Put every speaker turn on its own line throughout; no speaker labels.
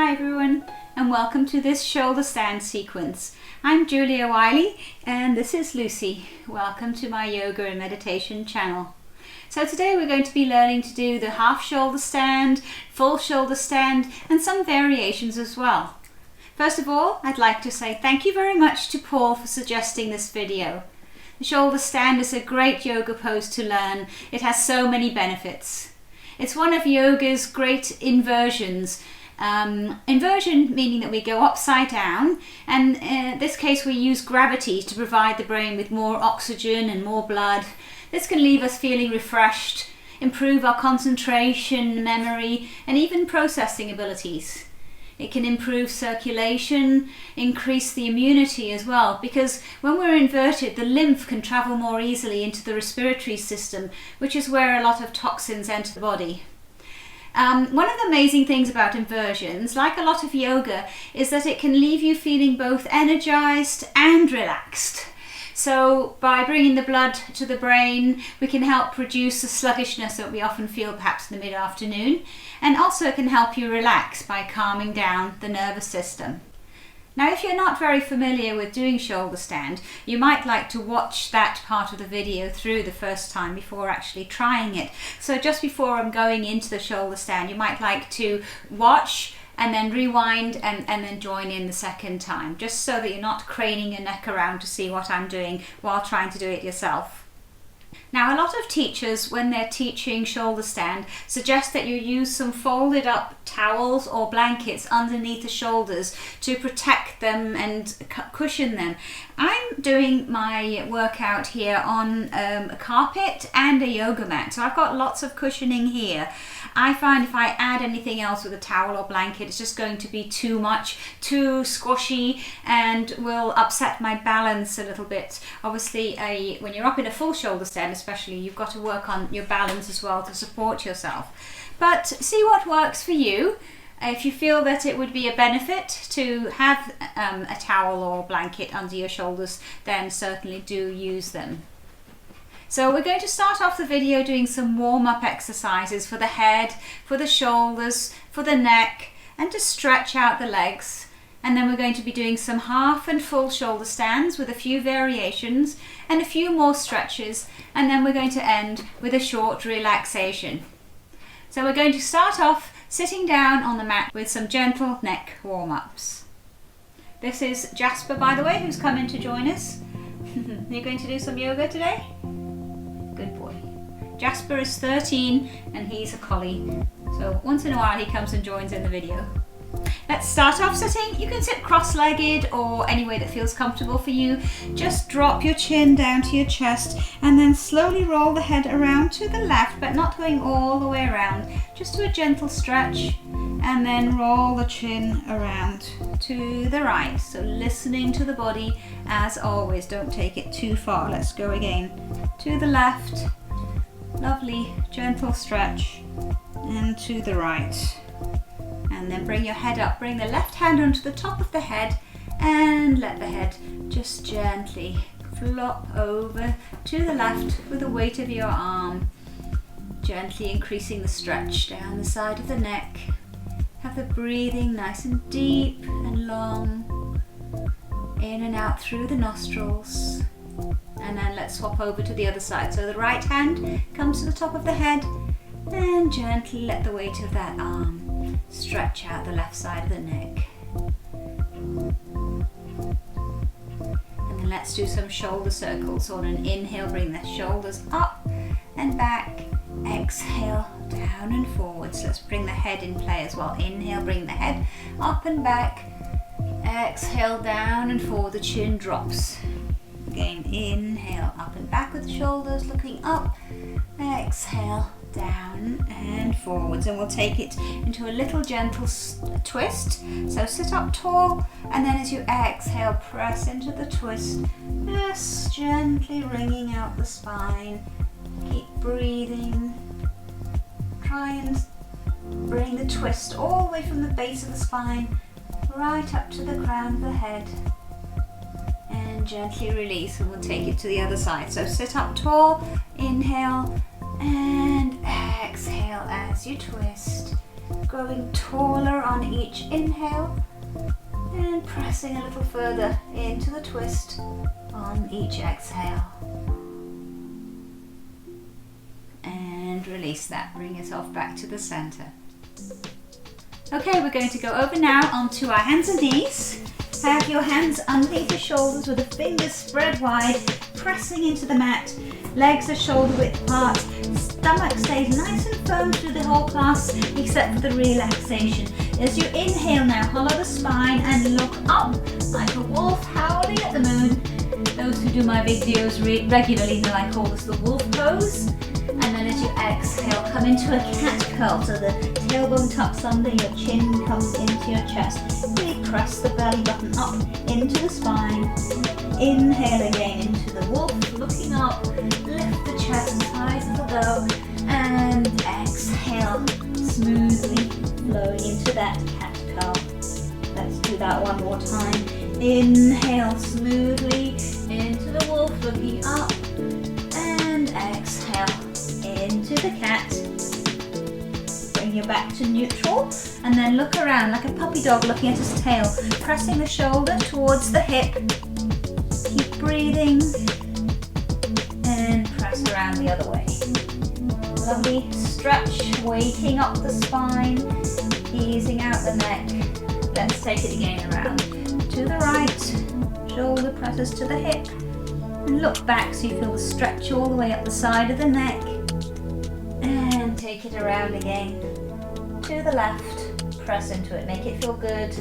Hi everyone, and welcome to this shoulder stand sequence. I'm Julia Wylie and this is Lucy. Welcome to my yoga and meditation channel. So today we're going to be learning to do the half shoulder stand, full shoulder stand, and some variations as well. First of all, I'd like to say thank you very much to Paul for suggesting this video. The shoulder stand is a great yoga pose to learn. It has so many benefits. It's one of yoga's great inversions. Inversion meaning that we go upside down, and in this case we use gravity to provide the brain with more oxygen and more blood. This can leave us feeling refreshed, improve our concentration, memory, and even processing abilities. It can improve circulation, increase the immunity as well, because when we're inverted, the lymph can travel more easily into the respiratory system, which is where a lot of toxins enter the body. One of the amazing things about inversions, like a lot of yoga, is that it can leave you feeling both energized and relaxed. So by bringing the blood to the brain, we can help reduce the sluggishness that we often feel perhaps in the mid-afternoon, and also it can help you relax by calming down the nervous system. Now, if you're not very familiar with doing shoulder stand, you might like to watch that part of the video through the first time before actually trying it. So just before I'm going into the shoulder stand, you might like to watch and then rewind and then join in the second time, just so that you're not craning your neck around to see what I'm doing while trying to do it yourself. Now, a lot of teachers, when they're teaching shoulder stand, suggest that you use some folded up towels or blankets underneath the shoulders to protect them and cushion them. I'm doing my workout here on a carpet and a yoga mat, so I've got lots of cushioning here. I find if I add anything else with a towel or blanket, it's just going to be too much, too squashy, and will upset my balance a little bit. Obviously, when you're up in a full shoulder stand especially, you've got to work on your balance as well to support yourself. But see what works for you. If you feel that it would be a benefit to have a towel or blanket under your shoulders, then certainly do use them. So we're going to start off the video doing some warm-up exercises for the head, for the shoulders, for the neck, and to stretch out the legs. And then we're going to be doing some half and full shoulder stands with a few variations and a few more stretches, and then we're going to end with a short relaxation. So we're going to start off sitting down on the mat with some gentle neck warm-ups. This is Jasper, by the way, who's come in to join us. You're going to do some yoga today? Good boy. Jasper is 13 and he's a collie, so once in a while he comes and joins in the video. Let's start off sitting. You can sit cross-legged or any way that feels comfortable for you. Just drop your chin down to your chest and then slowly roll the head around to the left, but not going all the way around. Just do a gentle stretch and then roll the chin around to the right. So listening to the body as always. Don't take it too far. Let's go again. To the left. Lovely gentle stretch and to the right. And then bring your head up, bring the left hand onto the top of the head and let the head just gently flop over to the left with the weight of your arm, gently increasing the stretch down the side of the neck. Have the breathing nice and deep and long, in and out through the nostrils. And then let's swap over to the other side. So the right hand comes to the top of the head and gently let the weight of that arm stretch out the left side of the neck. And then let's do some shoulder circles. So on an inhale, bring the shoulders up and back. Exhale, down and forwards. Let's bring the head in play as well. Inhale, bring the head up and back. Exhale, down and forward. The chin drops. Again, inhale, up and back with the shoulders looking up. Exhale, down and forwards, and we'll take it into a little gentle twist. So sit up tall, and then as you exhale, press into the twist, just gently wringing out the spine. Keep breathing. Try and bring the twist all the way from the base of the spine right up to the crown of the head, and gently release, and we'll take it to the other side. So sit up tall, inhale and exhale as you twist. growing taller on each inhale and pressing a little further into the twist on each exhale. And release that, bring yourself back to the center. Okay, we're going to go over now onto our hands and knees. Have your hands underneath your shoulders with the fingers spread wide, pressing into the mat. Legs are shoulder width apart. Stomach stays nice and firm through the whole class, except for the relaxation. As you inhale now, hollow the spine and look up like a wolf howling at the moon. Those who do my videos regularly know I call this the wolf pose. And then as you exhale, come into a cat curl, so the tailbone tucks under, your chin comes into your chest. Really press the belly button up into the spine. Inhale again into the wolf, looking up, lift the chest as high as it'll go, and exhale, smoothly flowing into that cat curl. Let's do that one more time. Inhale smoothly into the wolf, looking up, and exhale into the cat. Bring you back to neutral, and then look around like a puppy dog looking at his tail, pressing the shoulder towards the hip. Keep breathing and press around the other way. Lovely stretch, waking up the spine, easing out the neck. Let's take it again around to the right, shoulder presses to the hip, and look back so you feel the stretch all the way up the side of the neck. And take it around again to the left, press into it, make it feel good.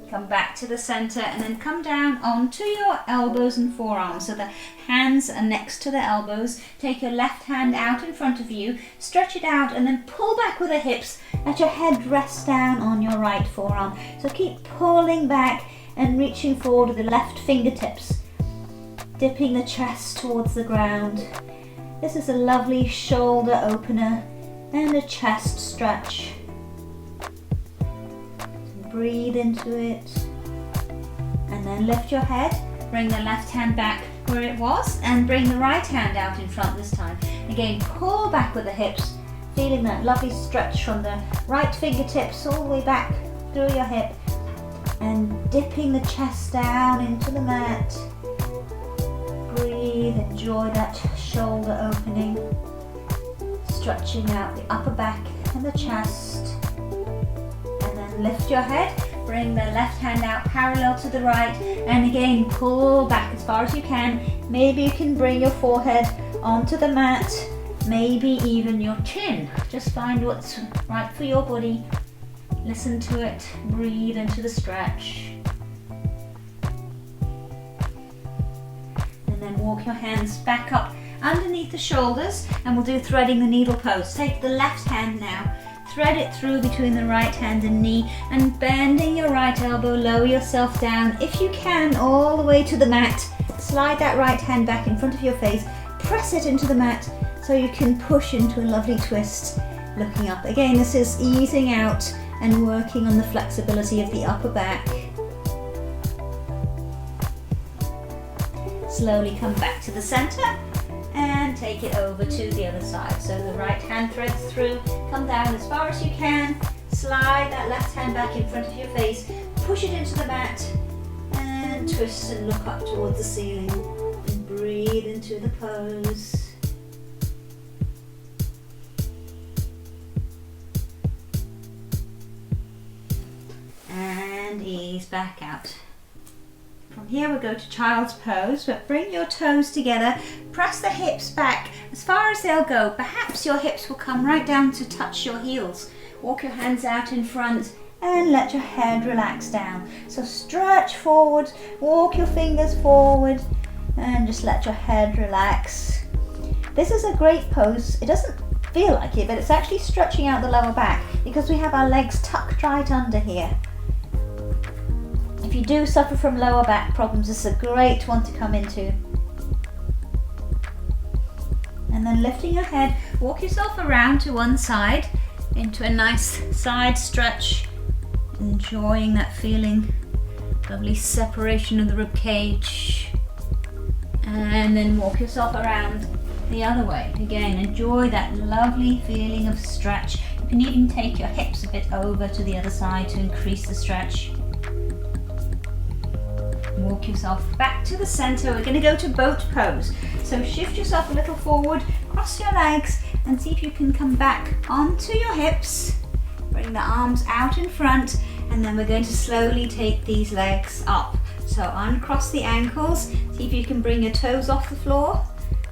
Come back to the center and then come down onto your elbows and forearms, so the hands are next to the elbows. Take your left hand out in front of you, stretch it out, and then pull back with the hips. Let your head rest down on your right forearm. So keep pulling back and reaching forward with the left fingertips, dipping the chest towards the ground. This is a lovely shoulder opener and a chest stretch. Breathe into it, and then lift your head. Bring the left hand back where it was, and bring the right hand out in front this time. Again, pull back with the hips, feeling that lovely stretch from the right fingertips all the way back through your hip, and dipping the chest down into the mat. Breathe, enjoy that shoulder opening, stretching out the upper back and the chest. Lift your head, bring the left hand out parallel to the right, and again pull back as far as you can. Maybe you can bring your forehead onto the mat, maybe even your chin. Just find what's right for your body. Listen to it, breathe into the stretch. And then walk your hands back up underneath the shoulders, and we'll do threading the needle pose. Take the left hand now, thread it through between the right hand and knee, and bending your right elbow, lower yourself down if you can all the way to the mat. Slide that right hand back in front of your face, press it into the mat so you can push into a lovely twist, looking up. Again, this is easing out and working on the flexibility of the upper back. Slowly come back to the center and take it over to the other side. So the right hand threads through, come down as far as you can, slide that left hand back in front of your face, push it into the mat, and twist and look up towards the ceiling, and breathe into the pose. And ease back out. From here we go to child's pose, but bring your toes together, press the hips back as far as they'll go. Perhaps your hips will come right down to touch your heels. Walk your hands out in front and let your head relax down. So stretch forward, walk your fingers forward, and just let your head relax. This is a great pose. It doesn't feel like it, but it's actually stretching out the lower back because we have our legs tucked right under here. If you do suffer from lower back problems, this is a great one to come into. And then lifting your head, walk yourself around to one side into a nice side stretch, enjoying that feeling, lovely separation of the rib cage. And then walk yourself around the other way. Again, enjoy that lovely feeling of stretch. You can even take your hips a bit over to the other side to increase the stretch. Walk yourself back to the center. We're going to go to boat pose. So shift yourself a little forward, cross your legs, and see if you can come back onto your hips. Bring the arms out in front, and then we're going to slowly take these legs up. So uncross the ankles, see if you can bring your toes off the floor,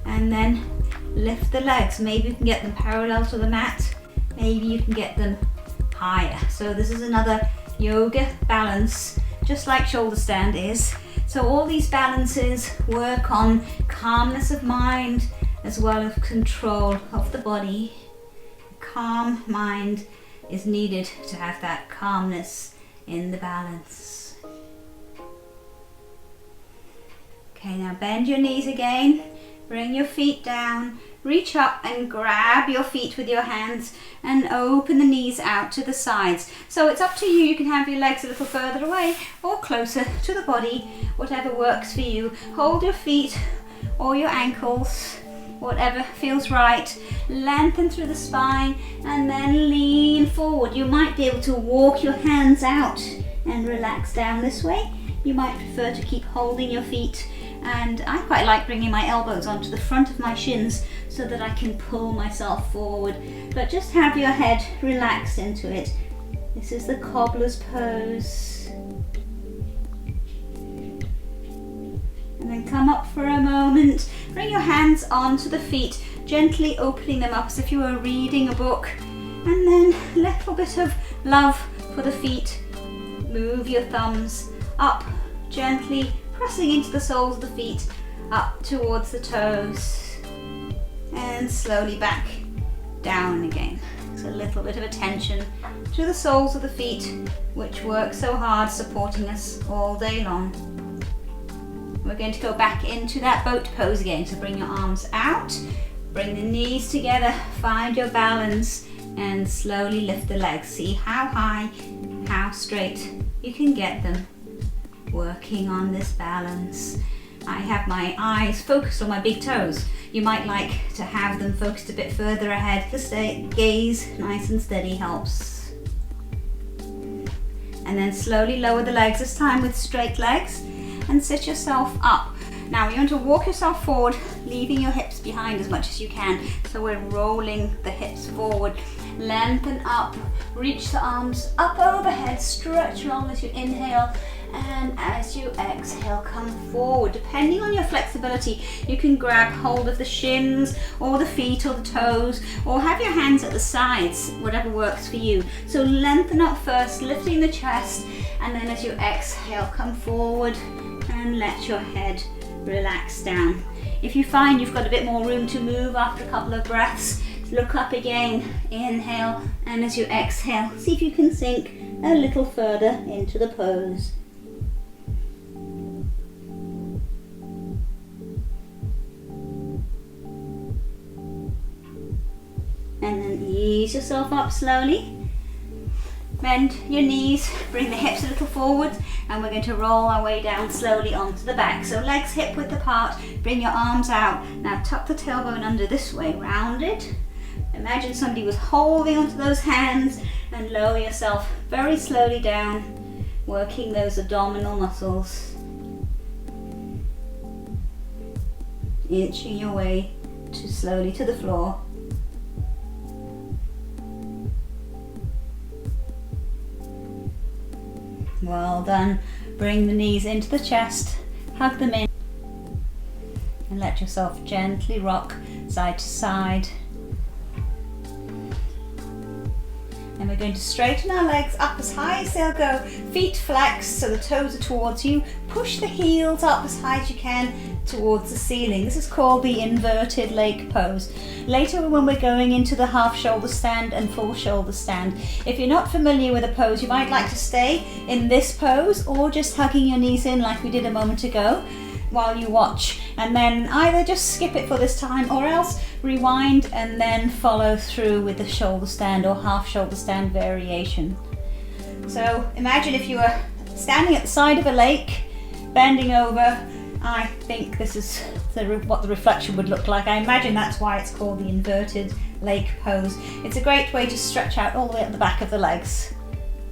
and then lift the legs. Maybe you can get them parallel to the mat, maybe you can get them higher. So this is another yoga balance, just like shoulder stand is. So all these balances work on calmness of mind as well as control of the body. A calm mind is needed to have that calmness in the balance. Okay, now bend your knees again, bring your feet down, reach up and grab your feet with your hands and open the knees out to the sides. So it's up to you, you can have your legs a little further away or closer to the body, whatever works for you. Hold your feet or your ankles, whatever feels right. Lengthen through the spine and then lean forward. You might be able to walk your hands out and relax down this way. You might prefer to keep holding your feet, and I quite like bringing my elbows onto the front of my shins so that I can pull myself forward, but just have your head relaxed into it. This is the cobbler's pose. And then come up for a moment, bring your hands onto the feet, gently opening them up as if you were reading a book, and then a little bit of love for the feet. Move your thumbs up, gently pressing into the soles of the feet, up towards the toes, and slowly back down again. So a little bit of attention to the soles of the feet, which work so hard supporting us all day long. We're going to go back into that boat pose again. So bring your arms out, bring the knees together, find your balance, and slowly lift the legs. See how high, how straight you can get them. Working on this balance. I have my eyes focused on my big toes. You might like to have them focused a bit further ahead. The gaze nice and steady helps. And then slowly lower the legs, this time with straight legs, and sit yourself up. Now you want to walk yourself forward, leaving your hips behind as much as you can. So we're rolling the hips forward. Lengthen up, reach the arms up overhead, stretch long as you inhale, and as you exhale, come forward. Depending on your flexibility, you can grab hold of the shins or the feet or the toes, or have your hands at the sides, whatever works for you. So lengthen up first, lifting the chest, and then as you exhale, come forward and let your head relax down. If you find you've got a bit more room to move after a couple of breaths, look up again, inhale, and as you exhale, see if you can sink a little further into the pose. And then ease yourself up slowly. Bend your knees, bring the hips a little forward, and we're going to roll our way down slowly onto the back. So legs hip width apart, bring your arms out. Now tuck the tailbone under this way, rounded. Imagine somebody was holding onto those hands, and lower yourself very slowly down, working those abdominal muscles. Inching your way slowly to the floor. Well done. Bring the knees into the chest, hug them in, and let yourself gently rock side to side. And we're going to straighten our legs up as high as they'll go. Feet flexed so the toes are towards you. Push the heels up as high as you can towards the ceiling. This is called the inverted leg pose. Later, when we're going into the half shoulder stand and full shoulder stand, if you're not familiar with a pose, you might like to stay in this pose or just hugging your knees in like we did a moment ago while you watch, and then either just skip it for this time or else rewind and then follow through with the shoulder stand or half shoulder stand variation. So imagine if you were standing at the side of a lake, bending over, I think this is what the reflection would look like. I imagine that's why it's called the inverted lake pose. It's a great way to stretch out all the way at the back of the legs.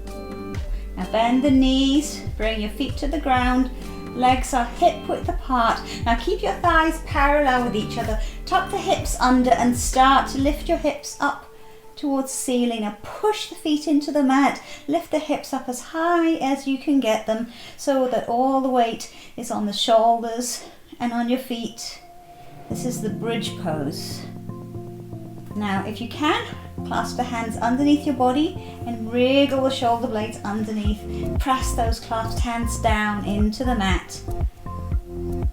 Now bend the knees, bring your feet to the ground, legs are hip width apart. Now keep your thighs parallel with each other, tuck the hips under and start to lift your hips up towards the ceiling. Now push the feet into the mat, lift the hips up as high as you can get them so that all the weight is on the shoulders and on your feet. This is the bridge pose. Now if you can, clasp the hands underneath your body and wriggle the shoulder blades underneath. Press those clasped hands down into the mat.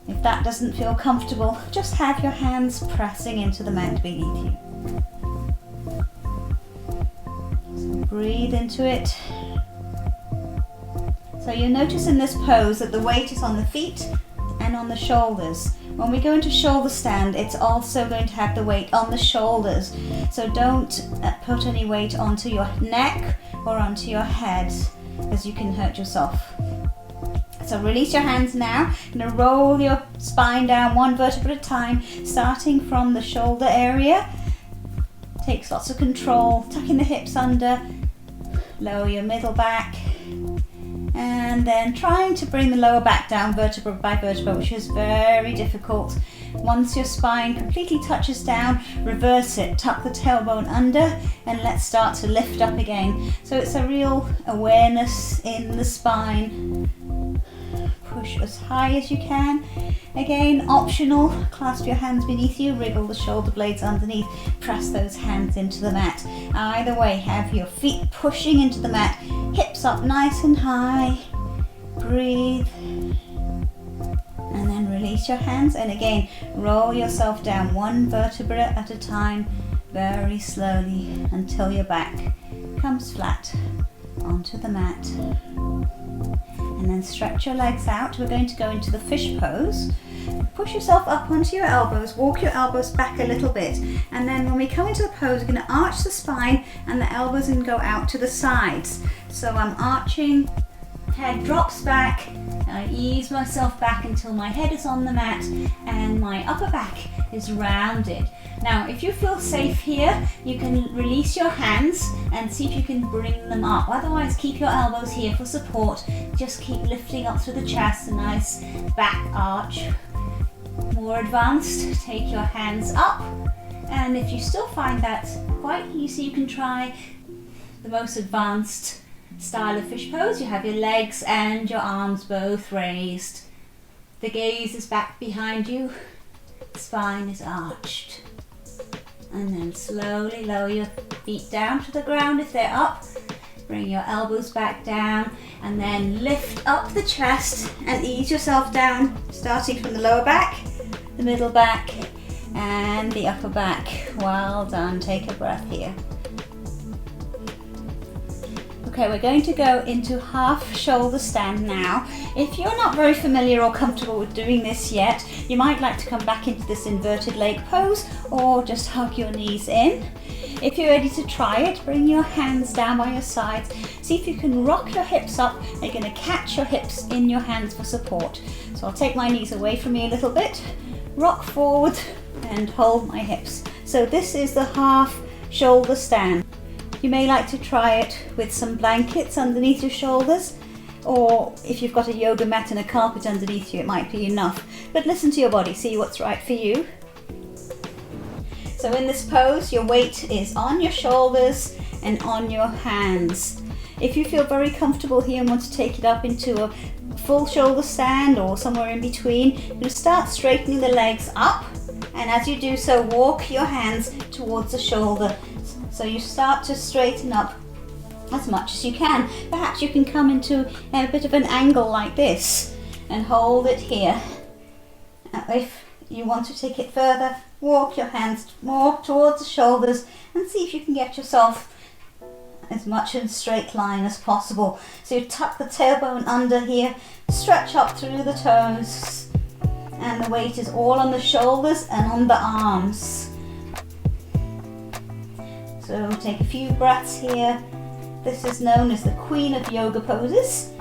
If that doesn't feel comfortable, just have your hands pressing into the mat beneath you. Breathe into it. So you'll notice in this pose that the weight is on the feet and on the shoulders. When we go into shoulder stand, it's also going to have the weight on the shoulders. So don't put any weight onto your neck or onto your head, as you can hurt yourself. So release your hands now. You're going to roll your spine down one vertebra at a time, starting from the shoulder area. Takes lots of control, tucking the hips under, lower your middle back, and then trying to bring the lower back down vertebra by vertebra, which is very difficult. Once your spine completely touches down, reverse it, tuck the tailbone under, and let's start to lift up again. So it's a real awareness in the spine. Push as high as you can. Again, optional, clasp your hands beneath you, wriggle the shoulder blades underneath, press those hands into the mat. Either way, have your feet pushing into the mat, hips up nice and high. Breathe. And then release your hands, and again, roll yourself down one vertebra at a time, very slowly, until your back comes flat onto the mat. And then stretch your legs out. We're going to go into the fish pose. Push yourself up onto your elbows, walk your elbows back a little bit, and then when we come into the pose, we're going to arch the spine and the elbows can go out to the sides. So I'm arching, head drops back, I ease myself back until my head is on the mat and my upper back is rounded. Now if you feel safe here, you can release your hands and see if you can bring them up. Otherwise keep your elbows here for support. Just keep lifting up through the chest, a nice back arch. More advanced, take your hands up, and if you still find that quite easy, you can try the most advanced style of fish pose. You have your legs and your arms both raised. The gaze is back behind you, the spine is arched. And then slowly lower your feet down to the ground if they're up. Bring your elbows back down and then lift up the chest and ease yourself down, starting from the lower back, the middle back and the upper back. Well done, take a breath here. Okay, we're going to go into half shoulder stand now. If you're not very familiar or comfortable with doing this yet, you might like to come back into this inverted leg pose or just hug your knees in. If you're ready to try it, bring your hands down by your sides. See if you can rock your hips up. You're going to catch your hips in your hands for support. So I'll take my knees away from me a little bit, rock forward and hold my hips. So this is the half shoulder stand. You may like to try it with some blankets underneath your shoulders, or if you've got a yoga mat and a carpet underneath you, it might be enough. But listen to your body, see what's right for you. So in this pose, your weight is on your shoulders and on your hands. If you feel very comfortable here and want to take it up into a full shoulder stand or somewhere in between, you're going to start straightening the legs up, and as you do so, walk your hands towards the shoulder. So you start to straighten up as much as you can. Perhaps you can come into a bit of an angle like this and hold it here. If you want to take it further, walk your hands more towards the shoulders and see if you can get yourself as much in a straight line as possible. So you tuck the tailbone under here, stretch up through the toes, and the weight is all on the shoulders and on the arms. So take a few breaths here. This is known as the Queen of Yoga poses.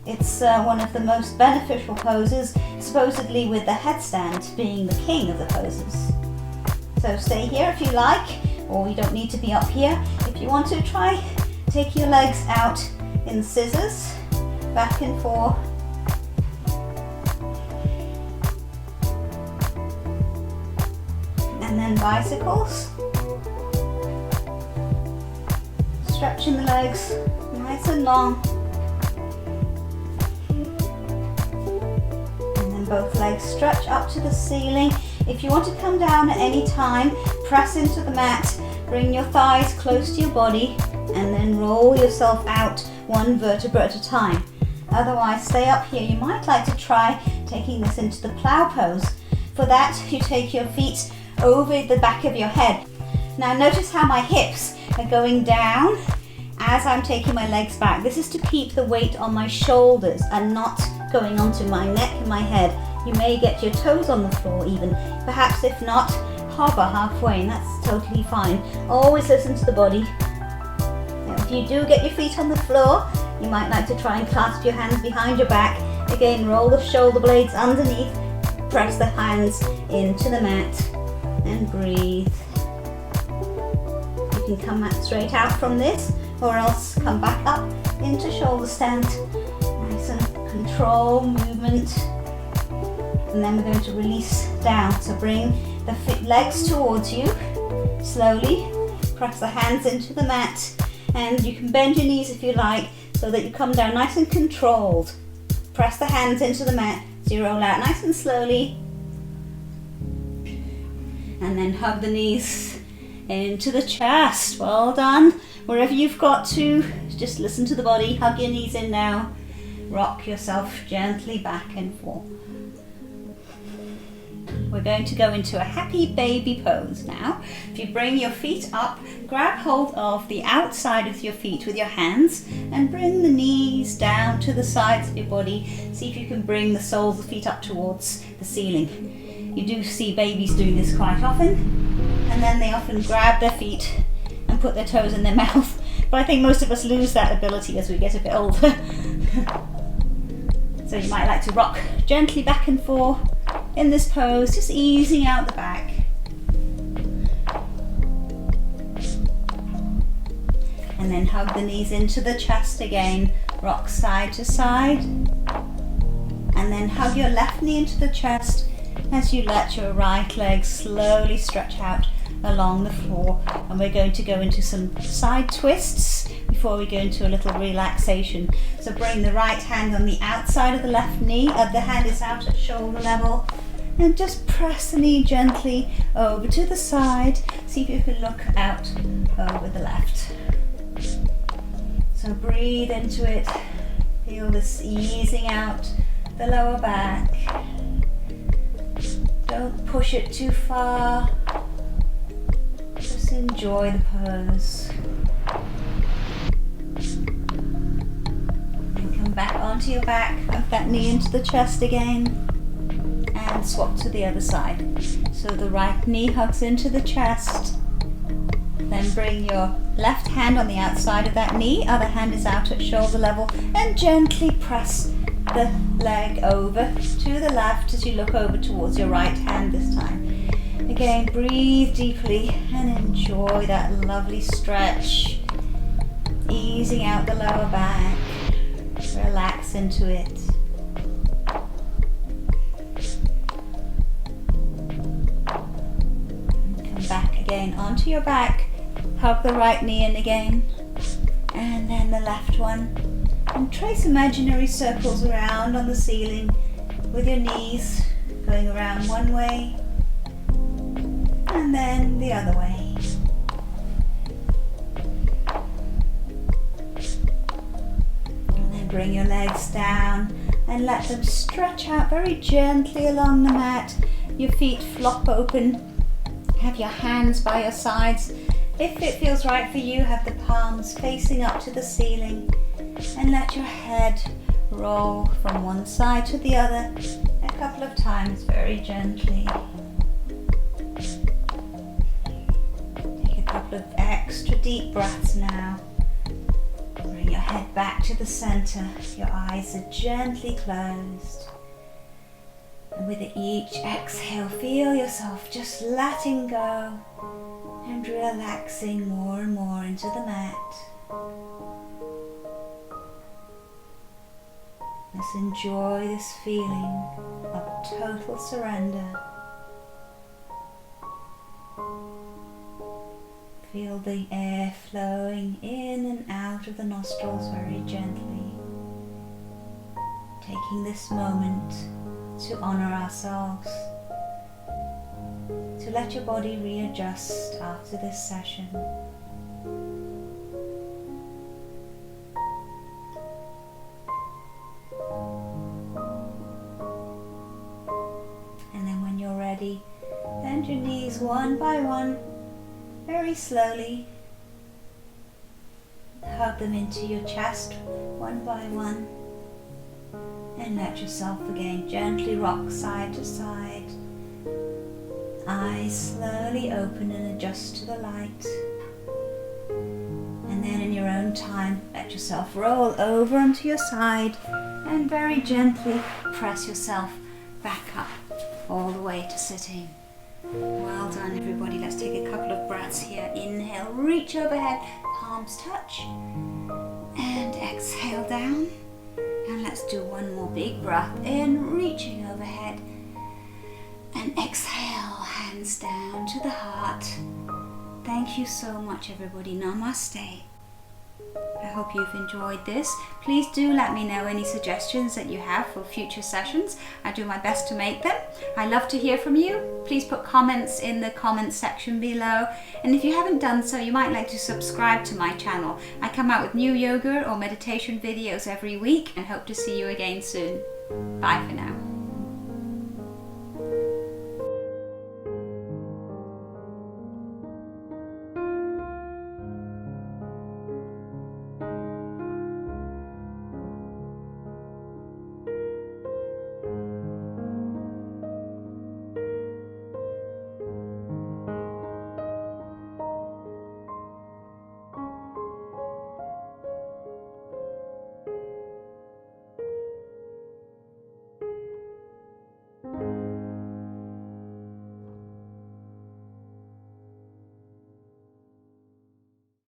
It's one of the most beneficial poses, supposedly with the headstand being the king of the poses. So stay here if you like, or you don't need to be up here. If you want to, try take your legs out in scissors, back and forth. And then bicycles. Stretching the legs nice and long. Both legs stretch up to the ceiling. If you want to come down at any time, press into the mat, bring your thighs close to your body, and then roll yourself out one vertebra at a time. Otherwise, stay up here. You might like to try taking this into the plow pose. For that, you take your feet over the back of your head. Now notice how my hips are going down as I'm taking my legs back. This is to keep the weight on my shoulders and not going onto my neck and my head. You may get your toes on the floor even. Perhaps if not, hover halfway, and that's totally fine. Always listen to the body. Now, if you do get your feet on the floor, you might like to try and clasp your hands behind your back. Again, roll the shoulder blades underneath, press the hands into the mat, and breathe. You can come straight out from this, or else come back up into shoulder stand. Nice and control movement. And then we're going to release down. So bring the legs towards you. Slowly press the hands into the mat, and you can bend your knees if you like, so that you come down nice and controlled. Press the hands into the mat as you roll out nice and slowly. And then hug the knees into the chest. Well done. Wherever you've got to, just listen to the body. Hug your knees in now. Rock yourself gently back and forth. We're going to go into a happy baby pose now. If you bring your feet up, grab hold of the outside of your feet with your hands and bring the knees down to the sides of your body. See if you can bring the soles of the feet up towards the ceiling. You do see babies doing this quite often, and then they often grab their feet and put their toes in their mouth. But I think most of us lose that ability as we get a bit older. So you might like to rock gently back and forth in this pose, just easing out the back. And then hug the knees into the chest again, rock side to side. And then hug your left knee into the chest as you let your right leg slowly stretch out along the floor. And we're going to go into some side twists before we go into a little relaxation. So bring the right hand on the outside of the left knee, the hand is out at shoulder level, and just press the knee gently over to the side. See if you can look out over the left. So breathe into it, feel this easing out the lower back. Don't push it too far, just enjoy the pose. Back onto your back, hug that knee into the chest again, and swap to the other side. So the right knee hugs into the chest, then bring your left hand on the outside of that knee, other hand is out at shoulder level, and gently press the leg over to the left as you look over towards your right hand this time. Again, breathe deeply and enjoy that lovely stretch, easing out the lower back. Relax into it. Come back again onto your back. Hug the right knee in again. And then the left one. And trace imaginary circles around on the ceiling with your knees going around one way and then the other way. Bring your legs down and let them stretch out very gently along the mat. Your feet flop open. Have your hands by your sides. If it feels right for you, have the palms facing up to the ceiling, and let your head roll from one side to the other a couple of times very gently. Take a couple of extra deep breaths now. Bring your head back to the center. Your eyes are gently closed. And with each exhale, feel yourself just letting go and relaxing more and more into the mat. Let's enjoy this feeling of total surrender. Feel the air flowing in and out of the nostrils very gently. Taking this moment to honor ourselves, to let your body readjust after this session. And then when you're ready, bend your knees one by one, very slowly. Hug them into your chest one by one. And let yourself again gently rock side to side. Eyes slowly open and adjust to the light. And then in your own time, let yourself roll over onto your side and very gently press yourself back up all the way to sitting. Well done, everybody. Let's take a couple of breaths here. Inhale, reach overhead, palms touch. And exhale down. And let's do one more big breath in, reaching overhead. And exhale, hands down to the heart. Thank you so much, everybody. Namaste. I hope you've enjoyed this. Please do let me know any suggestions that you have for future sessions. I do my best to make them. I love to hear from you. Please put comments in the comments section below. And if you haven't done so, you might like to subscribe to my channel. I come out with new yoga or meditation videos every week and hope to see you again soon. Bye for now.